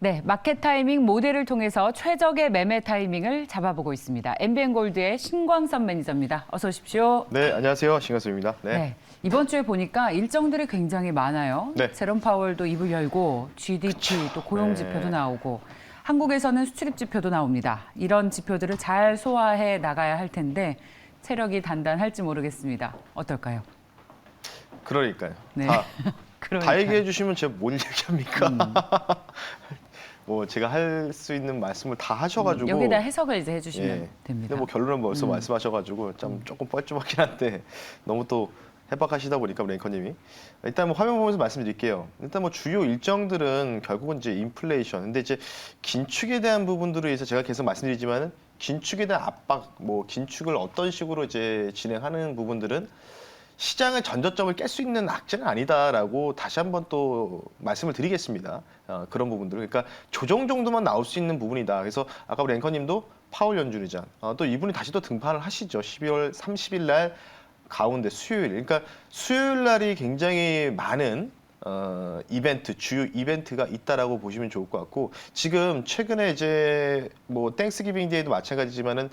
네, 마켓 타이밍 모델을 통해서 최적의 매매 타이밍을 잡아보고 있습니다. MBN골드의 신광선 매니저입니다. 어서 오십시오. 네, 안녕하세요. 신광수입니다. 네, 이번 주에 보니까 일정들이 굉장히 많아요. 네. 제롬 파월도 입을 열고 GDP 또 고용 지표도 나오고 한국에서는 수출입 지표도 나옵니다. 이런 지표들을 잘 소화해 나가야 할 텐데 체력이 단단할지 모르겠습니다. 어떨까요? 그러니까요. 네. 다 그러니까요. 얘기해 주시면 제가 뭔 얘기합니까? 뭐 제가 할 수 있는 말씀을 다 하셔가지고 여기다 해석을 이제 해주시면 예. 됩니다. 근데 뭐 결론은 벌써 말씀하셔가지고 좀 조금 뻘쭘하긴 한데 너무 또 해박하시다 보니까 우리 앵커님이 일단 뭐 화면 보면서 말씀드릴게요. 일단 뭐 주요 일정들은 결국은 이제 인플레이션. 근데 이제 긴축에 대한 부분들에 의해서 제가 계속 말씀드리지만은 긴축에 대한 압박, 뭐 긴축을 어떤 식으로 이제 진행하는 부분들은 시장의 전저점을 깰 수 있는 악재는 아니다라고 다시 한번 또 말씀을 드리겠습니다. 그런 부분들. 그러니까 조정 정도만 나올 수 있는 부분이다. 그래서 아까 우리 앵커님도 파월 연준 의장 또 이분이 다시 또 등판을 하시죠. 12월 30일 날 가운데 수요일. 그러니까 수요일 날이 굉장히 많은 이벤트, 주요 이벤트가 있다라고 보시면 좋을 것 같고 최근에 이제 뭐 땡스기빙 데이도 마찬가지지만은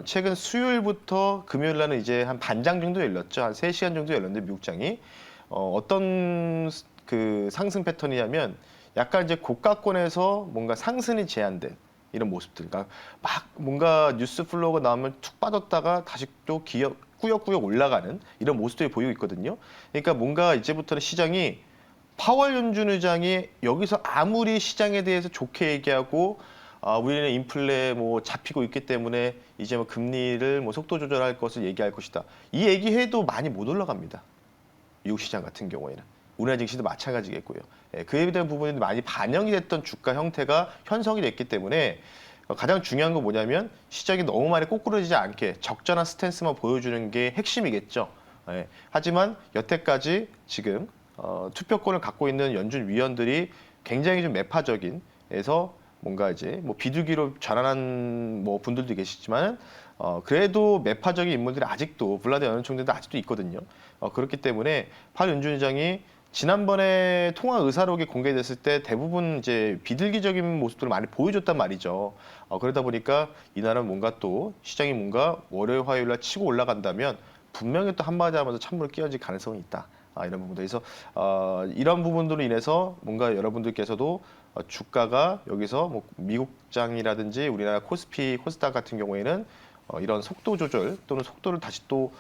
최근 수요일부터 금요일 날은 이제 한 반장 정도 열렸죠. 한 3시간 정도 열렸는데 미국장이 어떤 그 상승 패턴이냐면 약간 이제 고가권에서 뭔가 상승이 제한된 이런 모습들. 그러니까 막 뭔가 뉴스 플로우가 나오면 툭 빠졌다가 다시 또 꾸역꾸역 올라가는 이런 모습들이 보이고 있거든요. 그러니까 뭔가 이제부터는 시장이 파월 연준 의장이 여기서 아무리 시장에 대해서 좋게 얘기하고 우리는 인플레 뭐 잡히고 있기 때문에 이제 뭐 금리를 뭐 속도 조절할 것을 얘기할 것이다. 이 얘기해도 많이 못 올라갑니다. 미국 시장 같은 경우에는. 우리나라 증시도 마찬가지겠고요. 그에 대한 부분이 많이 반영이 됐던 주가 형태가 형성이 됐기 때문에 가장 중요한 건 뭐냐면 시장이 너무 많이 꼬꾸라지지 않게 적절한 스탠스만 보여주는 게 핵심이겠죠. 하지만 여태까지 지금 투표권을 갖고 있는 연준 위원들이 굉장히 좀 매파적인 해서 뭔가 이제 뭐 비둘기로 자라난 뭐 분들도 계시지만 그래도 매파적인 인물들이 아직도 블라디 연준 총재도 아직도 있거든요. 그렇기 때문에 파월 연준 의장이 지난번에 통화 의사록이 공개됐을 때 대부분 이제 비둘기적인 모습들을 많이 보여줬단 말이죠. 그러다 보니까 이날은 뭔가 또 시장이 뭔가 월요일, 화요일 날 치고 올라간다면 분명히 또 한마디 하면서 찬물을 끼얹을 가능성이 있다. 이런 부분들. 그래서 이런 부분들로 인해서 뭔가 여러분들께서도 주가가 여기서 뭐 미국장이라든지 우리나라 코스피, 코스닥 같은 경우에는 이런 속도 조절 또는 속도를 다시 또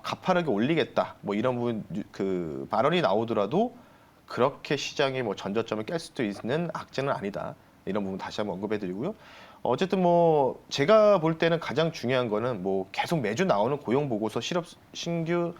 가파르게 올리겠다. 뭐 이런 부분 그 발언이 나오더라도 그렇게 시장이 뭐 전저점을 깰 수도 있는 악재는 아니다. 이런 부분 다시 한번 언급해드리고요. 어쨌든 뭐 제가 볼 때는 가장 중요한 거는 뭐 계속 매주 나오는 고용 보고서 신규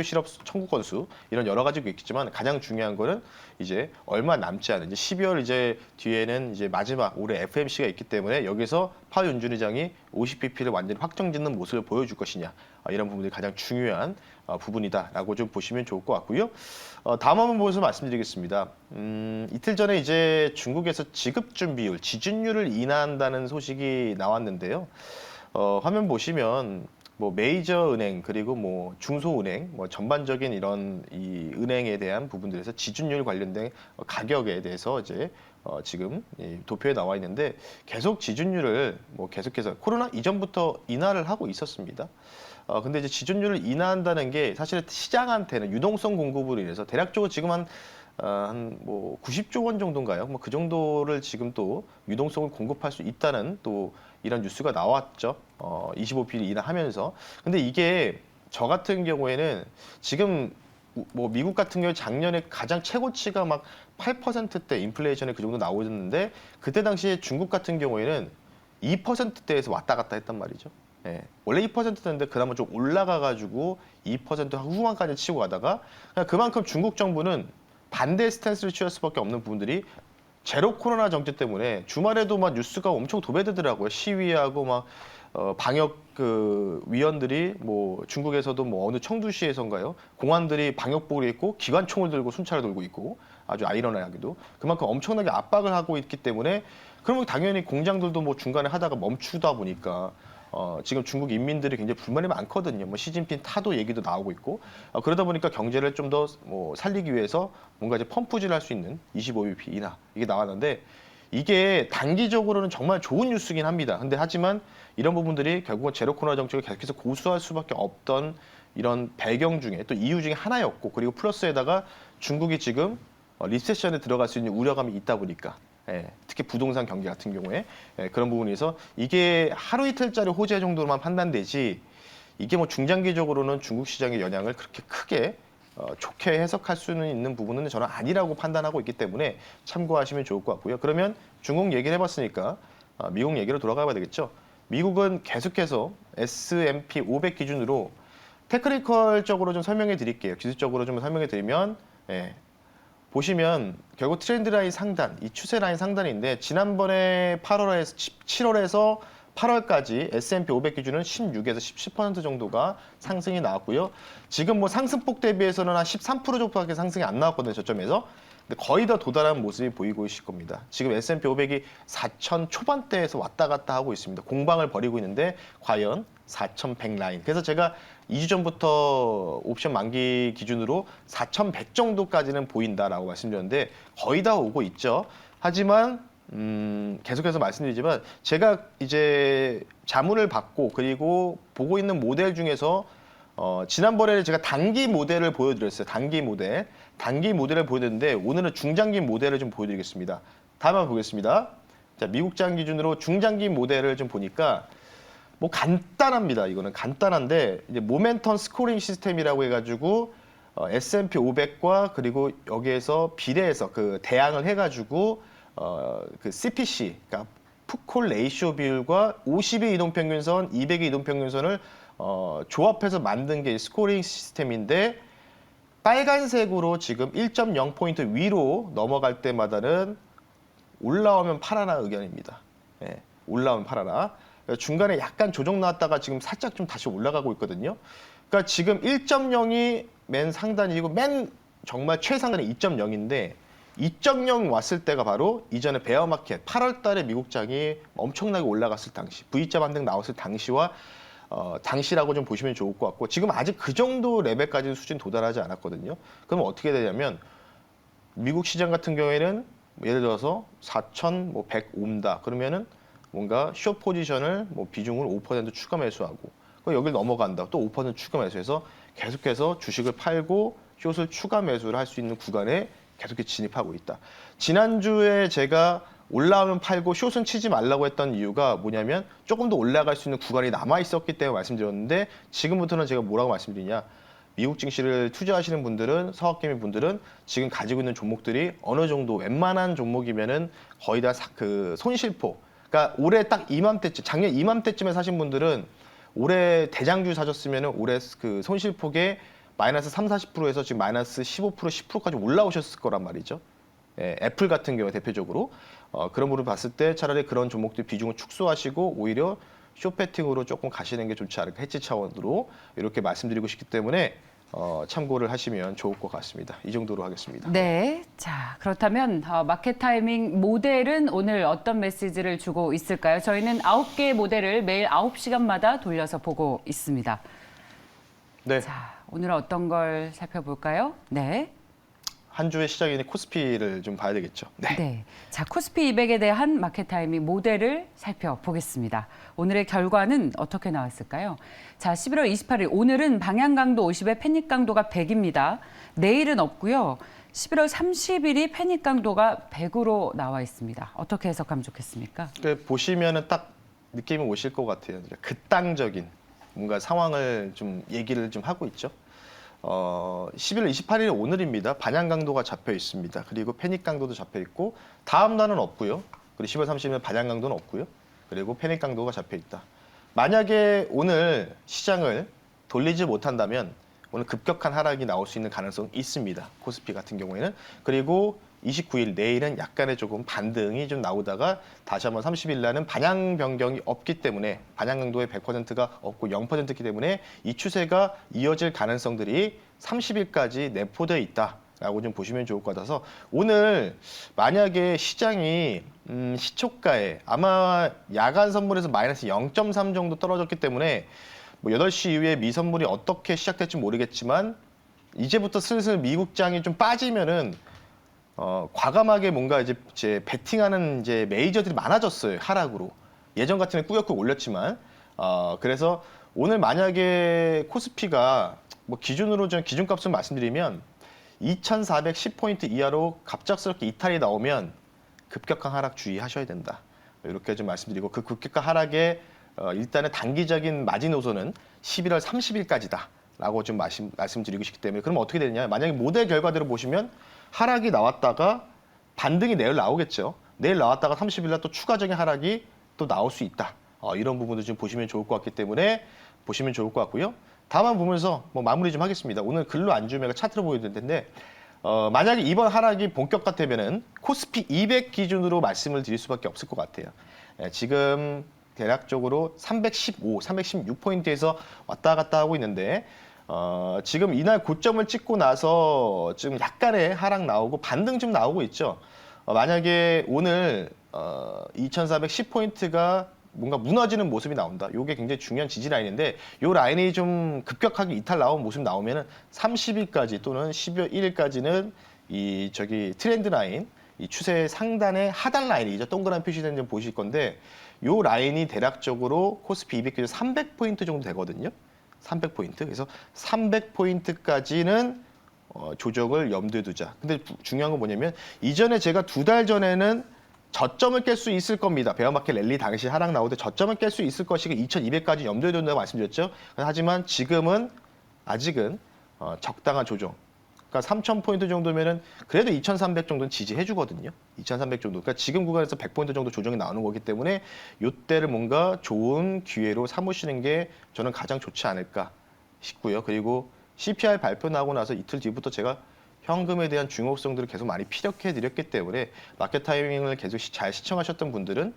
실업 청구 건수 이런 여러 가지가 있겠지만 가장 중요한 거는 이제 얼마 남지 않은 이제 12월 이제 뒤에는 이제 마지막 올해 FMC가 있기 때문에 여기서 파월 연준 의장이 50bp를 완전히 확정짓는 모습을 보여줄 것이냐 이런 부분들이 가장 중요한 부분이다라고 좀 보시면 좋을 것 같고요. 다음 한번 보면서 말씀드리겠습니다. 이틀 전에 이제 중국에서 지급 준비율, 지준율을 인하한다는 소식이 나왔는데요. 화면 보시면 뭐 메이저 은행 그리고 뭐 중소은행 뭐 전반적인 이런 이 은행에 대한 부분들에서 지준율 관련된 가격에 대해서 이제 지금 이 도표에 나와 있는데 계속 지준율을 뭐 계속해서 코로나 이전부터 인하를 하고 있었습니다. 근데 이제 지준율을 인하한다는 게 사실 시장한테는 유동성 공급으로 인해서 대략적으로 지금 한 뭐 90조 원 정도인가요? 뭐 그 정도를 지금 또 유동성을 공급할 수 있다는 또 이런 뉴스가 나왔죠. 25bp 인하하면서. 근데 이게 저 같은 경우에는 지금 뭐 미국 같은 경우 작년에 가장 최고치가 막 8%대 인플레이션이 그 정도 나오셨는데 그때 당시에 중국 같은 경우에는 2%대에서 왔다 갔다 했단 말이죠. 원래 2%였는데 그나마 좀 올라가가지고 2% 후반까지 치고 가다가 그만큼 중국 정부는 반대 스탠스를 취할 수밖에 없는 부분들이 제로 코로나 정책 때문에 주말에도 막 뉴스가 엄청 도배되더라고요. 시위하고 막 방역 그 위원들이 뭐 중국에서도 뭐 어느 청두시에선가요? 공안들이 방역복을 입고 기관총을 들고 순찰을 돌고 있고 아주 아이러니하게도 그만큼 엄청나게 압박을 하고 있기 때문에 그러면 당연히 공장들도 뭐 중간에 하다가 멈추다 보니까 지금 중국 인민들이 굉장히 불만이 많거든요. 뭐 시진핑 타도 얘기도 나오고 있고 그러다 보니까 경제를 좀 더 뭐 살리기 위해서 뭔가 이제 펌프질 할 수 있는 25bp 인하 이게 나왔는데 이게 단기적으로는 정말 좋은 뉴스긴 합니다. 근데 하지만 이런 부분들이 결국은 제로 코로나 정책을 계속해서 고수할 수밖에 없던 이런 배경 중에 또 이유 중에 하나였고 그리고 플러스에다가 중국이 지금 리세션에 들어갈 수 있는 우려감이 있다 보니까 특히 부동산 경기 같은 경우에 그런 부분에서 이게 하루 이틀짜리 호재 정도로만 판단되지 이게 뭐 중장기적으로는 중국 시장의 영향을 그렇게 크게 좋게 해석할 수는 있는 부분은 저는 아니라고 판단하고 있기 때문에 참고하시면 좋을 것 같고요. 그러면 중국 얘기를 해봤으니까 미국 얘기로 돌아가야 되겠죠. 미국은 계속해서 S&P 500 기준으로 테크니컬적으로 좀 설명해 드릴게요. 기술적으로 좀 설명해 드리면 보시면 결국 트렌드 라인 상단, 이 추세 라인 상단인데 지난번에 7월에서 8월까지 S&P 500 기준은 16에서 10% 정도가 상승이 나왔고요. 지금 뭐 상승폭 대비해서는 한 13% 정도밖에 상승이 안 나왔거든요. 저점에서. 근데 거의 다 도달한 모습이 보이고 있을 겁니다. 지금 S&P 500이 4,000 초반대에서 왔다 갔다 하고 있습니다. 공방을 벌이고 있는데 과연 4,100 라인. 그래서 제가 2주 전부터 옵션 만기 기준으로 4,100 정도까지는 보인다라고 말씀드렸는데 거의 다 오고 있죠. 하지만 계속해서 말씀드리지만 제가 이제 자문을 받고 그리고 보고 있는 모델 중에서 지난번에는 제가 단기 모델을 보여드렸어요. 단기 모델을 보여드렸는데 오늘은 중장기 모델을 좀 보여드리겠습니다. 다음 한번 보겠습니다. 자, 미국장 기준으로 중장기 모델을 좀 보니까 뭐 간단합니다. 이거는 간단한데 이제 모멘텀 스코링 시스템이라고 해가지고 S&P 500과 그리고 여기에서 비례해서 그 대항을 해가지고 그 CPC, 그러니까 풋콜 레이쇼 비율과 50의 이동평균선, 200의 이동평균선을 조합해서 만든 게 스코링 시스템인데 빨간색으로 지금 1.0포인트 위로 넘어갈 때마다는 올라오면 팔아라 의견입니다. 올라오면 팔아라. 중간에 약간 조정 나왔다가 지금 살짝 좀 다시 올라가고 있거든요. 그러니까 지금 1.0이 맨 상단이고 맨 정말 최상단이 2.0인데 2.0 왔을 때가 바로 이전에 베어마켓 8월 달에 미국장이 엄청나게 올라갔을 당시 V자 반등 나왔을 당시와 당시라고 좀 보시면 좋을 것 같고 지금 아직 그 정도 레벨까지 수준 도달하지 않았거든요. 그럼 어떻게 되냐면 미국 시장 같은 경우에는 예를 들어서 4,100 온다. 그러면은 뭔가 숏 포지션을 뭐 비중을 5% 추가 매수하고 여기를 넘어간다. 또 5% 추가 매수해서 계속해서 주식을 팔고 숏을 추가 매수를 할 수 있는 구간에 계속해서 진입하고 있다. 지난주에 제가 올라오면 팔고 숏은 치지 말라고 했던 이유가 뭐냐면 조금 더 올라갈 수 있는 구간이 남아 있었기 때문에 말씀드렸는데 지금부터는 제가 뭐라고 말씀드리냐. 미국 증시를 투자하시는 분들은 서학개미 분들은 지금 가지고 있는 종목들이 어느 정도 웬만한 종목이면은 거의 다 그 손실폭. 그러니까 올해 딱 이맘때쯤 작년 이맘때쯤에 사신 분들은 올해 대장주 사셨으면은 올해 그 손실폭에 마이너스 3, 40%에서 지금 마이너스 15%, 10%까지 올라오셨을 거란 말이죠. 애플 같은 경우 대표적으로 그런 부분을 봤을 때 차라리 그런 종목들 비중을 축소하시고 오히려 숏배팅으로 조금 가시는 게 좋지 않을까 해지 차원으로 이렇게 말씀드리고 싶기 때문에 참고를 하시면 좋을 것 같습니다. 이 정도로 하겠습니다. 네. 자, 그렇다면 마켓 타이밍 모델은 오늘 어떤 메시지를 주고 있을까요? 저희는 9개의 모델을 매일 9시간마다 돌려서 보고 있습니다. 네. 자, 오늘은 어떤 걸 살펴볼까요? 네. 한 주의 시작인 코스피를 좀 봐야 되겠죠. 네. 네. 자, 코스피 200에 대한 마켓 타이밍 모델을 살펴보겠습니다. 오늘의 결과는 어떻게 나왔을까요? 자, 11월 28일 오늘은 방향 강도 50에 패닉 강도가 100입니다. 내일은 없고요. 11월 30일이 패닉 강도가 100으로 나와 있습니다. 어떻게 해석하면 좋겠습니까? 보시면은 딱 느낌이 오실 것 같아요. 극단적인 뭔가 상황을 좀 얘기를 좀 하고 있죠. 11월 28일 오늘입니다. 반향 강도가 잡혀 있습니다. 그리고 패닉 강도도 잡혀 있고 다음 날은 없고요. 그리고 10월 30일은 반향 강도는 없고요. 그리고 패닉 강도가 잡혀 있다. 만약에 오늘 시장을 돌리지 못한다면 오늘 급격한 하락이 나올 수 있는 가능성이 있습니다. 코스피 같은 경우에는. 그리고 29일 내일은 약간의 조금 반등이 좀 나오다가 다시 한번 30일 날은 반향 변경이 없기 때문에 반향 강도의 100%가 없고 0%이기 때문에 이 추세가 이어질 가능성들이 30일까지 내포되어 있다라고 좀 보시면 좋을 것 같아서 오늘 만약에 시장이 시초가에 아마 야간 선물에서 마이너스 0.3 정도 떨어졌기 때문에 뭐 8시 이후에 미 선물이 어떻게 시작될지 모르겠지만 이제부터 슬슬 미국장이 좀 빠지면은 과감하게 뭔가 이제 베팅하는 이제 메이저들이 많아졌어요. 하락으로. 예전 같으면 꾸역꾸역 올렸지만 그래서 오늘 만약에 코스피가 뭐 기준으로 좀 기준값을 말씀드리면 2,410포인트 이하로 갑작스럽게 이탈이 나오면 급격한 하락 주의하셔야 된다. 이렇게 좀 말씀드리고 그 급격한 하락의 일단은 단기적인 마지노선은 11월 30일까지다라고 좀 말씀드리고 싶기 때문에 그럼 어떻게 되느냐? 만약에 모델 결과대로 보시면 하락이 나왔다가 반등이 내일 나오겠죠. 내일 나왔다가 30일 날 또 추가적인 하락이 또 나올 수 있다. 이런 부분도 좀 보시면 좋을 것 같기 때문에 보시면 좋을 것 같고요. 다만 보면서 뭐 마무리 좀 하겠습니다. 오늘 글로 안 주면 차트로 보여드릴 텐데 만약에 이번 하락이 본격화되면은 코스피 200 기준으로 말씀을 드릴 수밖에 없을 것 같아요. 지금 대략적으로 315, 316포인트에서 왔다 갔다 하고 있는데 지금 이날 고점을 찍고 나서 지금 약간의 하락 나오고 반등 좀 나오고 있죠. 만약에 오늘 2,410포인트가 뭔가 무너지는 모습이 나온다. 이게 굉장히 중요한 지지 라인인데 이 라인이 좀 급격하게 이탈 나온 모습 나오면은 30일까지 또는 12월 1일까지는 이 트렌드 라인, 이 추세 상단의 하단 라인이죠. 동그란 표시된 점 보실 건데 이 라인이 대략적으로 코스피 200 기준 300포인트 정도 되거든요. 300포인트. 그래서 300포인트까지는 조정을 염두에 두자. 근데 중요한 건 뭐냐면 이전에 제가 2달 전에는 저점을 깰 수 있을 겁니다. 베어마켓 랠리 당시 하락 나올 때 저점을 깰 수 있을 것이고 2200까지 염두에 둔다고 말씀드렸죠. 하지만 지금은 아직은 적당한 조정. 그러니까 3000포인트 정도면은 그래도 2300 정도는 지지해 주거든요. 2300 정도. 그러니까 지금 구간에서 100포인트 정도 조정이 나오는 거기 때문에 이때를 뭔가 좋은 기회로 삼으시는 게 저는 가장 좋지 않을까 싶고요. 그리고 CPI 발표 나고 나서 이틀 뒤부터 제가 현금에 대한 중요성들을 계속 많이 피력해 드렸기 때문에 마켓 타이밍을 계속 잘 시청하셨던 분들은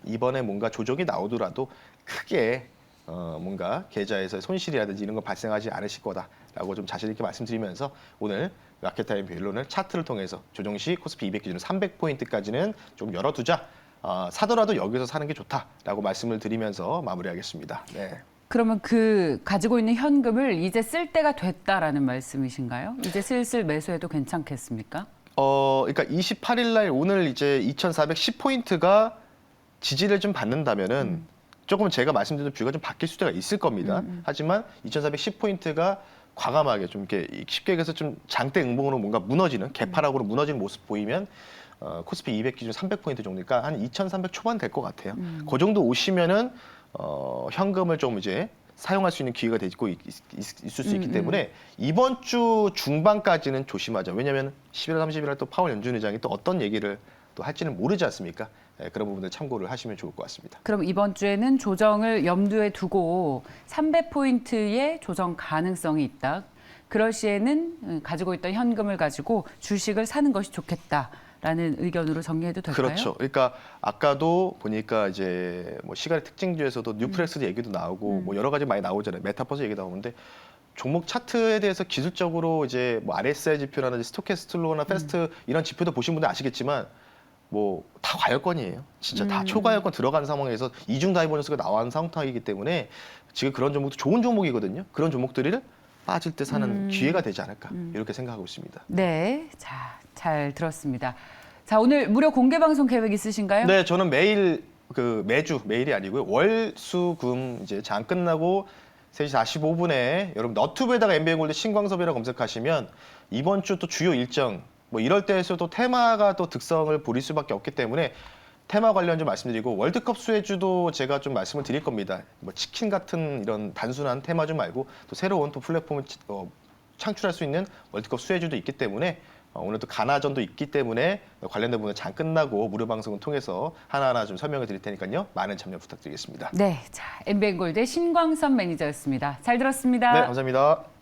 이번에 뭔가 조정이 나오더라도 크게 뭔가 계좌에서 손실이라든지 이런 거 발생하지 않으실 거다라고 좀 자신 있게 말씀드리면서 오늘 마켓 타이밍 변론을 차트를 통해서 조정 시 코스피 200 기준 300포인트까지는 좀 열어두자. 사더라도 여기서 사는 게 좋다라고 말씀을 드리면서 마무리하겠습니다. 네. 그러면 그 가지고 있는 현금을 이제 쓸 때가 됐다라는 말씀이신가요? 이제 슬슬 매수해도 괜찮겠습니까? 그러니까 28일 날 오늘 이제 2,410포인트가 지지를 좀 받는다면은 조금 제가 말씀드린 뷰가 좀 바뀔 수가 있을 겁니다. 하지만 2,410포인트가 과감하게 좀 이렇게 쉽게 얘기해서 좀 장대 응봉으로 뭔가 무너지는 개파락으로 무너지는 모습 보이면 코스피 200 기준 300포인트 정도니까 한 2,300 초반 될 것 같아요. 그 정도 오시면은 현금을 좀 이제 사용할 수 있는 기회가 되고 있을 수 있기 때문에 이번 주 중반까지는 조심하자. 왜냐하면 11월 30일 날 또 파월 연준 의장이 또 어떤 얘기를 또 할지는 모르지 않습니까? 그런 부분들 참고를 하시면 좋을 것 같습니다. 그럼 이번 주에는 조정을 염두에 두고 300포인트의 조정 가능성이 있다. 그럴 시에는 가지고 있던 현금을 가지고 주식을 사는 것이 좋겠다라는 의견으로 정리해도 될까요? 그렇죠. 그러니까 아까도 보니까 이제 뭐 시간의 특징 중에서도 뉴프렉스 얘기도 나오고 뭐 여러 가지 많이 나오잖아요. 메타버스 얘기 나오는데 종목 차트에 대해서 기술적으로 이제 뭐 RSI 지표라든지 스토캐스트로나 패스트 이런 지표도 보신 분들 아시겠지만 뭐 다 과열권이에요. 진짜 다 초과열권 들어가는 상황에서 이중 다이버전스가 나온 상황이기 때문에 지금 그런 종목도 좋은 종목이거든요. 그런 종목들을 빠질 때 사는 기회가 되지 않을까 이렇게 생각하고 있습니다. 네, 자, 잘 들었습니다. 자, 오늘 무료 공개 방송 계획 있으신가요? 네, 저는 매주 매일이 아니고요. 월, 수, 금 이제 장 끝나고 3시 45분에 여러분 너튜브에다가 MBN골드 신광섭이라 검색하시면 이번 주 또 주요 일정 뭐 이럴 때에서도 테마가 또 특성을 부릴 수밖에 없기 때문에 테마 관련 좀 말씀드리고 월드컵 수혜주도 제가 좀 말씀을 드릴 겁니다. 뭐 치킨 같은 이런 단순한 테마 좀 말고 또 새로운 또 플랫폼을 창출할 수 있는 월드컵 수혜주도 있기 때문에 오늘 또 가나전도 있기 때문에 관련된 부분 장 끝나고 무료 방송을 통해서 하나하나 좀 설명을 드릴 테니까요. 많은 참여 부탁드리겠습니다. 네, 자, MBN골드의 신광섭 매니저였습니다. 잘 들었습니다. 네, 감사합니다.